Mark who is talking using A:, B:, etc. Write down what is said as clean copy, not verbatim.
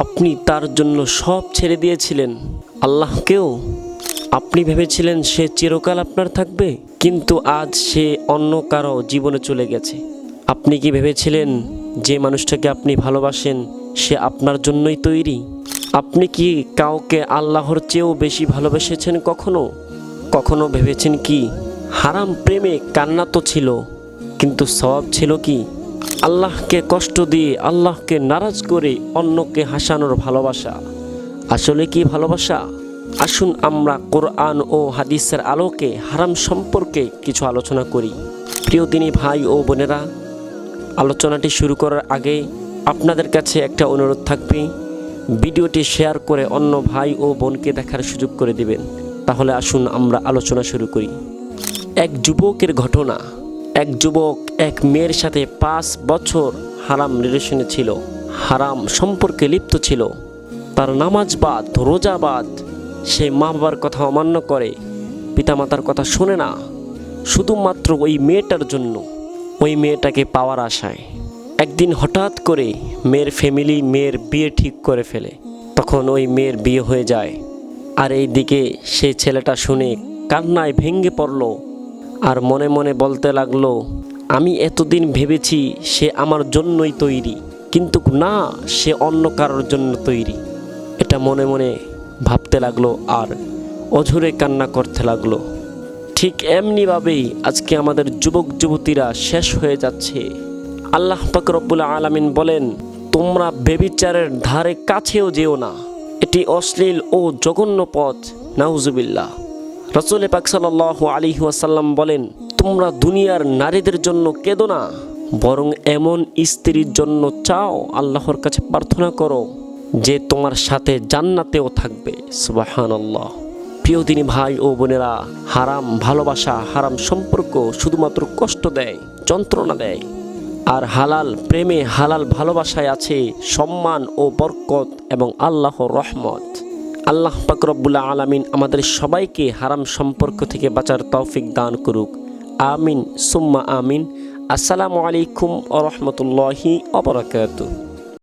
A: আপনি তার জন্য সব ছেড়ে দিয়েছিলেন। আল্লাহকেও আপনি ভেবেছিলেন সে চিরকাল আপনার থাকবে, কিন্তু আজ সে অন্য কারো জীবনে চলে গেছে। আপনি কি ভেবেছিলেন যে মানুষটাকে আপনি ভালোবাসেন সে আপনার জন্যই তৈরি? আপনি কি কাউকে আল্লাহর চেয়েও বেশি ভালোবেসেছেন কখনো? কখনো ভেবেছেন কি হারাম প্রেমে কান্না তো ছিল, কিন্তু সওয়াব ছিল কি? আল্লাহকে কষ্ট দিয়ে, আল্লাহকে নারাজ করে অন্যকে হাসানোর ভালোবাসা আসলে কি ভালোবাসা? আসুন আমরা কোরআন ও হাদিসের আলোকে হারাম সম্পর্কে কিছু আলোচনা করি। প্রিয় দিনী ভাই ও বোনেরা, আলোচনাটি শুরু করার আগে আপনাদের কাছে একটা অনুরোধ থাকবে, ভিডিওটি শেয়ার করে অন্য ভাই ও বোনকে দেখার সুযোগ করে দিবেন। তাহলে আসুন আমরা আলোচনা শুরু করি। এক যুবকের ঘটনা। এক যুবক এক মেয়ের সাথে 5 বছর হারাম রিলেশনে ছিল, হারাম সম্পর্কে লিপ্ত ছিল। তার নামাজ বাদ, রোজা বাদ, সে মা বাবার কথা অমান্য করে, পিতামাতার কথা শোনে না, শুধুমাত্র ওই মেয়েটার জন্য, ওই মেয়েটাকে পাওয়ার আশায়। একদিন হঠাৎ করে মেয়ের ফ্যামিলি মেয়ের বিয়ে ঠিক করে ফেলে। তখন ওই মেয়ের বিয়ে হয়ে যায়। আর এই দিকে সেই ছেলেটা শুনে কান্নায় ভেঙে পড়ল আর মনে মনে বলতে লাগলো, আমি এতদিন ভেবেছি সে আমার জন্যই তৈরি, কিন্তু না, সে অন্য কারোর জন্য তৈরি। এটা মনে মনে ভাবতে লাগলো আর অঝরে কান্না করতে লাগলো। ঠিক এমনিভাবেই আজকে আমাদের যুবক যুবতীরা শেষ হয়ে যাচ্ছে। আল্লাহ পাক রব্বুল আলামিন বলেন, তোমরা ব্যভিচারের ধারে কাছেও যেও না, এটি অশ্লীল ও জঘন্য পথ, নাউজুবিল্লাহ। রাসূল পাক সাল্লাল্লাহু আলাইহি ওয়াসাল্লাম বলেন, তোমরা দুনিয়ার নারীদের জন্য কেঁদো না, বরং এমন স্ত্রীর জন্য চাও, আল্লাহর কাছে প্রার্থনা করো যে তোমার সাথে জান্নাতেও থাকবে। সুবহানাল্লাহ। প্রিয় দিনী ভাই ও বোনেরা, হারাম ভালোবাসা, হারাম সম্পর্ক শুধুমাত্র কষ্ট দেয়, যন্ত্রণা দেয়। আর হালাল প্রেমে, হালাল ভালোবাসায় আছে সম্মান ও বরকত এবং আল্লাহর রহমত। আল্লাহ পাক রব্বুল আলামিন আমাদের সবাইকে হারাম সম্পর্ক থেকে বাঁচার তৌফিক দান করুক। আমিন সুম্মা আমিন। আসসালামু আলাইকুম ওয়া রাহমাতুল্লাহি ওয়া বারাকাতুহু।